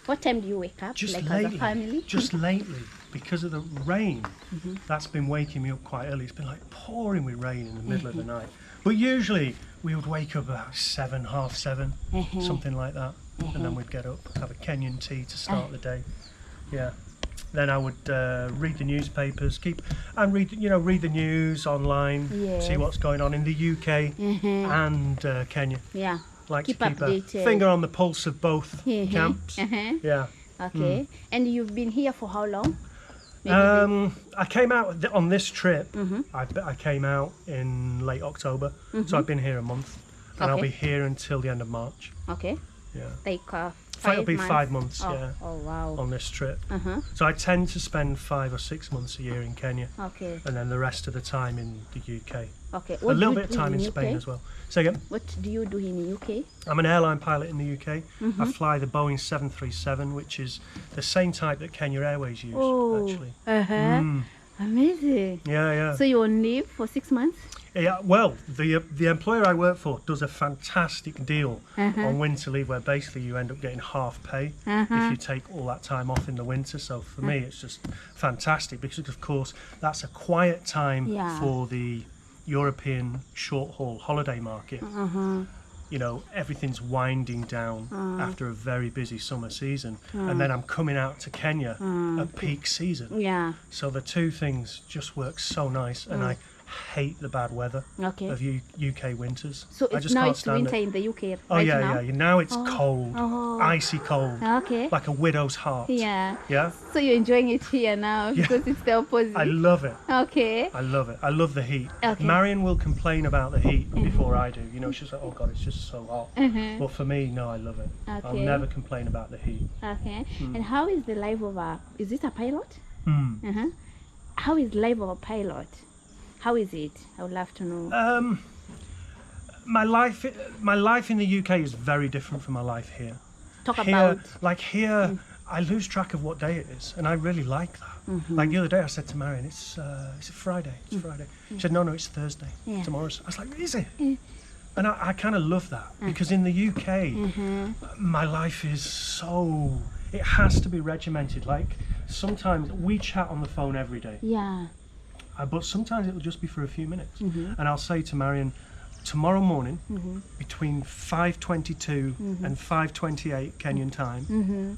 What time do you wake up? Just like lately, as a family? just lately, because of the rain, that's been waking me up quite early. It's been like pouring with rain in the middle of the night. But usually we would wake up about 7, half 7, something like that, and then we'd get up, have a Kenyan tea to start the day. Yeah. Then I would read the newspapers, read the news online, see what's going on in the UK and Kenya. Yeah. Like Keep to keep updated. a finger on the pulse of both camps. Yeah. Okay. And you've been here for how long? I came out on this trip. I came out in late October, so I've been here a month, and I'll be here until the end of March. Okay. Yeah. Like It'll be 5 months. Oh. Yeah. Oh wow. On this trip. So I tend to spend 5 or 6 months a year in Kenya. Okay. And then the rest of the time in the UK. Okay. A little bit of time in Spain as well. Say again? What do you do in the UK? I'm an airline pilot in the UK. I fly the Boeing 737, which is the same type that Kenya Airways use, actually. Amazing. Yeah. So you're on leave for 6 months? Yeah, well, the employer I work for does a fantastic deal on winter leave, where basically you end up getting half pay if you take all that time off in the winter. So for me, it's just fantastic, because of course that's a quiet time for the European short haul holiday market. You know, everything's winding down after a very busy summer season, and then I'm coming out to Kenya at peak season. Yeah. So the two things just work so nice, and I hate the bad weather of UK winters. So I just now can't it's stand winter it. in the UK Oh right yeah, now? yeah. Now it's cold, icy cold, Okay. like a widow's heart. Yeah. Yeah. So you're enjoying it here now because it's the opposite. I love it. Okay. I love it. I love the heat. Okay. Marion will complain about the heat before I do. You know, she's like, oh God, it's just so hot. But for me, no, I love it. I'll Okay. never complain about the heat. Okay. And how is the life of is it a pilot? How is life of a pilot? How is it? I would love to know. My life in the UK is very different from my life here. Talk Here, about. like here, I lose track of what day it is, and I really like that. Like the other day, I said to Marion, "It's Friday. It's Friday." She said, "No, it's Thursday. Yeah. Tomorrow's." I was like, "Is it?" And I kind of love that, because in the UK, my life is so. It has to be regimented. Like sometimes we chat on the phone every day. Yeah. But sometimes it'll just be for a few minutes, and I'll say to Marion, tomorrow morning between 5:22 and 5:28 Kenyan time,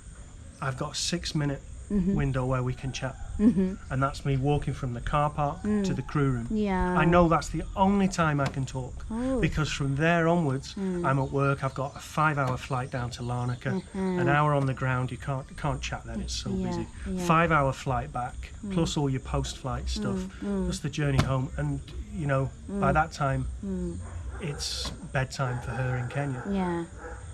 I've got a 6-minute window where we can chat, and that's me walking from the car park to the crew room. Yeah. I know that's the only time I can talk, Oh. because from there onwards I'm at work. I've got a 5-hour flight down to Larnaca, an hour on the ground. You can't chat then, it's so busy. 5-hour flight back, plus all your post-flight stuff, plus the journey home, and you know by that time it's bedtime for her in Kenya. Yeah.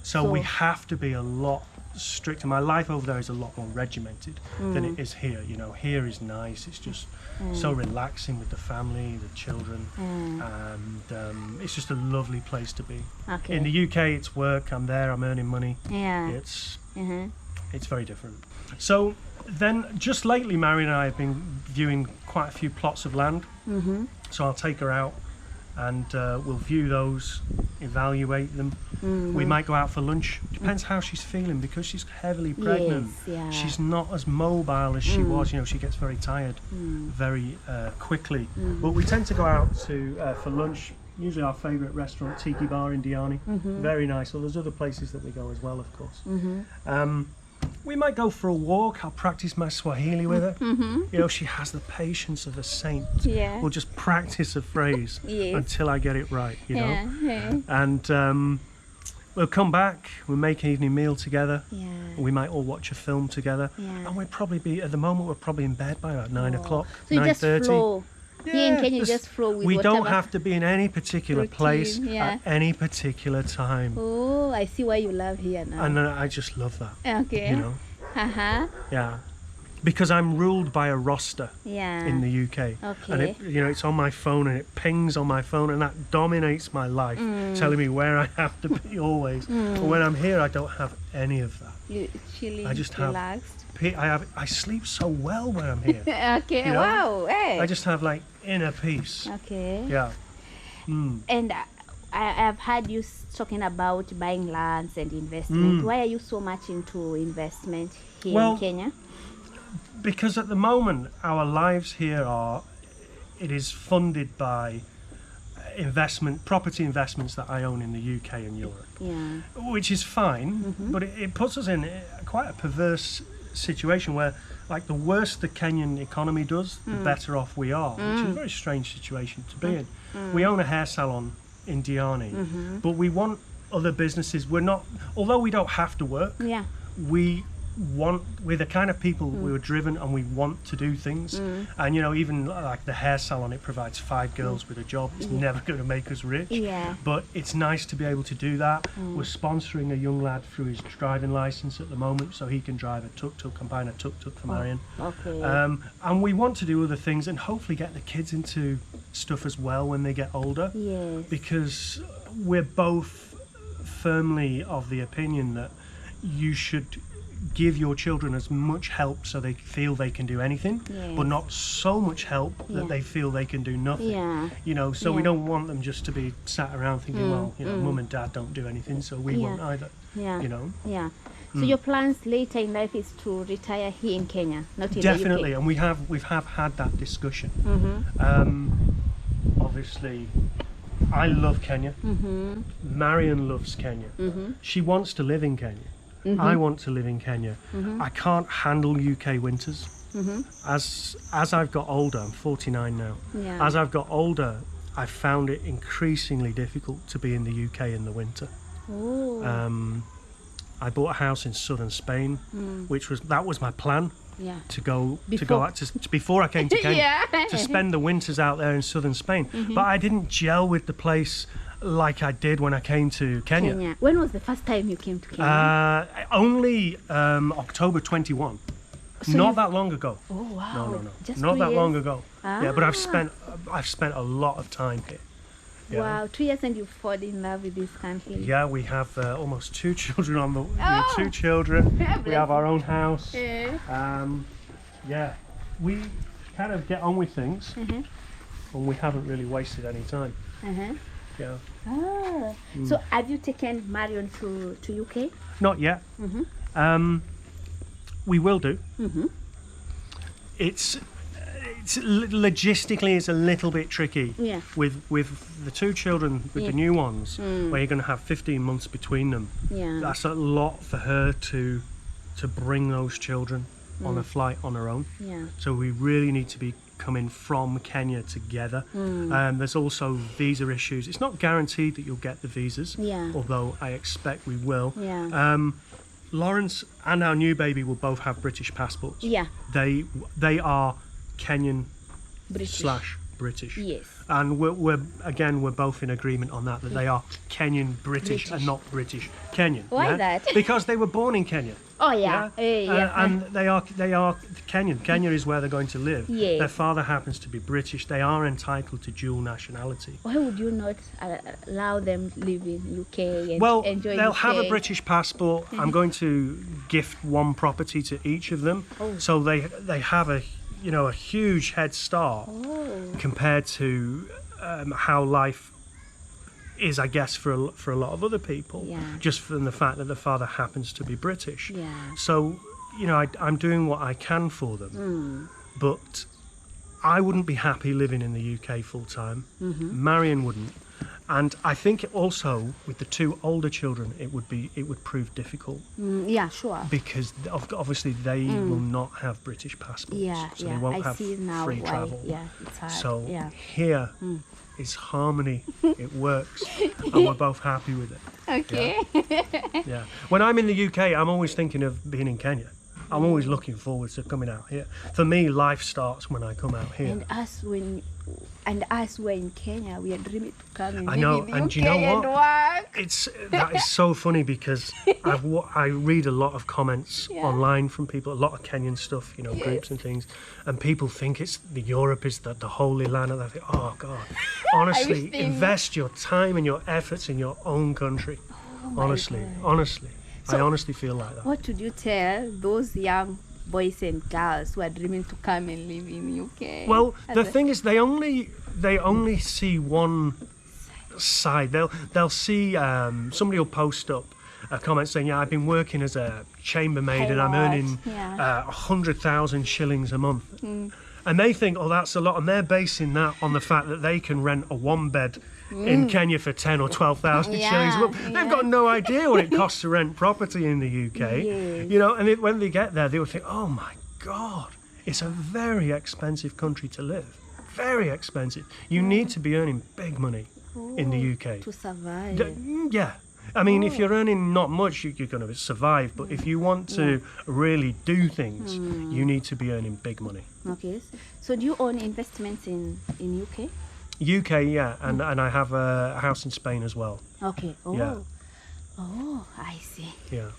So we have to be a lot stricter. My life over there is a lot more regimented than it is here. You know, here is nice. It's just so relaxing with the family, the children, and it's just a lovely place to be. Okay. In the UK, it's work. I'm there. I'm earning money. Yeah. It's very different. So then, just lately, Mary and I have been viewing quite a few plots of land. So I'll take her out, and we'll view those, evaluate them. We might go out for lunch. Depends how she's feeling, because she's heavily pregnant. Yes, yeah. She's not as mobile as she was. You know, she gets very tired very quickly. But we tend to go out for lunch. Usually our favourite restaurant, Tiki Bar in Diani. Very nice. Well, there's other places that we go as well, of course. We might go for a walk. I'll practice my Swahili with her. You know, she has the patience of a saint. Yeah. We'll just practice a phrase until I get it right, you know. Yeah. And we'll come back, we'll make an evening meal together. Yeah. We might all watch a film together. Yeah. And we'll probably be, at the moment, we're probably in bed by about 9 o'clock, So you just 9:30. flow. Here in Kenya, you just flow with we whatever. don't have to be in any particular routine, place yeah. at any particular time. Oh, I see why you love here now. And I just love that, Okay. you know. Uh-huh. Yeah. Because I'm ruled by a roster Yeah. in the UK. Okay. And it, you know, it's on my phone, and it pings on my phone, and that dominates my life, telling me where I have to be always. But when I'm here, I don't have any of that. You chilling, I just have relaxed. I sleep so well when I'm here. Okay. You know? Wow. Hey. I just have like inner peace. Okay. Yeah. And I've heard you talking about buying lands and investment. Why are you so much into investment here in Kenya? Because at the moment our lives here it is funded by property investments that I own in the UK and Europe, which is fine, but it puts us in quite a perverse situation where, like, the worse the Kenyan economy does, the better off we are, which is a very strange situation to be in. We own a hair salon in Diani, but we want other businesses. Although we don't have to work, we're the kind of people we were driven and we want to do things. And even like the hair salon, it provides 5 girls with a job. It's never going to make us rich, but it's nice to be able to do that. We're sponsoring a young lad through his driving license at the moment, so he can drive a tuk-tuk and buy a tuk-tuk for Marion. And we want to do other things and hopefully get the kids into stuff as well when they get older, because we're both firmly of the opinion that you should give your children as much help so they feel they can do anything, but not so much help that they feel they can do nothing. So we don't want them just to be sat around thinking, well, mum and dad don't do anything, so we won't either. So your plans later in life is to retire here in Kenya, not in Definitely, the UK? and we have had that discussion. Obviously, I love Kenya. Marion loves Kenya. She wants to live in Kenya. I want to live in Kenya. I can't handle UK winters. As I've got older, I'm 49 now. As I've got older, I've found it increasingly difficult to be in the UK in the winter. I bought a house in southern Spain, that was my plan. To go out before I came to Kenya, to spend the winters out there in southern Spain. But I didn't gel with the place like I did when I came to Kenya. When was the first time you came to Kenya? Only October 21. So not that long ago. Oh wow! No. Just not 2 that years? long ago. Yeah, but I've spent a lot of time here. Wow, 2 years and you fall in love with this country. Yeah, we have almost 2 children on the. We have 2 children. We have our own house. We kind of get on with things, and we haven't really wasted any time. So have you taken Marion to UK? Not yet. We will do. It's logistically it's a little bit tricky with the 2 children, with the new ones, where you're going to have 15 months between them. That's a lot for her to bring those children on a flight on her own. So we really need to be coming from Kenya together. There's also visa issues. It's not guaranteed that you'll get the visas, although I expect we will. Lawrence and our new baby will both have British passports. They are Kenyan British. Yes. And we're both in agreement on that they are Kenyan British and not British Kenyan. Why that? Because they were born in Kenya. Oh yeah. And they are Kenyan. Kenya is where they're going to live. Their father happens to be British. They are entitled to dual nationality. Why would you not allow them to live in UK and enjoy they'll UK? have a British passport. I'm going to gift 1 property to each of them, so they have a huge head start compared to how life is, I guess, for a lot of other people, just from the fact that the father happens to be British. So, I'm doing what I can for them, but I wouldn't be happy living in the UK full time. Marion wouldn't, and I think also with the 2 older children, it would prove difficult. Because obviously they will not have British passports, so they won't have free travel. It's hard. So here is harmony. It works, and we're both happy with it. Okay. When I'm in the UK, I'm always thinking of being in Kenya. I'm always looking forward to coming out here. For me, life starts when I come out here. And us were in Kenya, we are dreaming to come and I know, live in the and UK do you know what? work. That is so funny because I read a lot of comments online from people, a lot of Kenyan stuff, groups and things, and people think Europe is the holy land, and I think, oh God, honestly, invest your time and your efforts in your own country. Honestly, I honestly feel like that. What would you tell those young boys and girls who are dreaming to come and live in UK? Well, the thing is, they only see one side. They'll see somebody will post up a comment saying, yeah, I've been working as a chambermaid and I'm earning 100,000 shillings a month. And they think, oh, that's a lot. And they're basing that on the fact that they can rent a one bed in Kenya for 10 or 12,000 shillings a month. They've got no idea what it costs to rent property in the UK. You know, and when they get there, they will think, oh my God, it's a very expensive country to live. Very expensive. You need to be earning big money in the UK. To survive. Yeah. I mean, if you're earning not much, you're going to survive. But if you want to really do things, you need to be earning big money. Okay. So do you own investments in UK? UK, yeah. And I have a house in Spain as well. Okay. Oh. Yeah. Oh, I see. Yeah.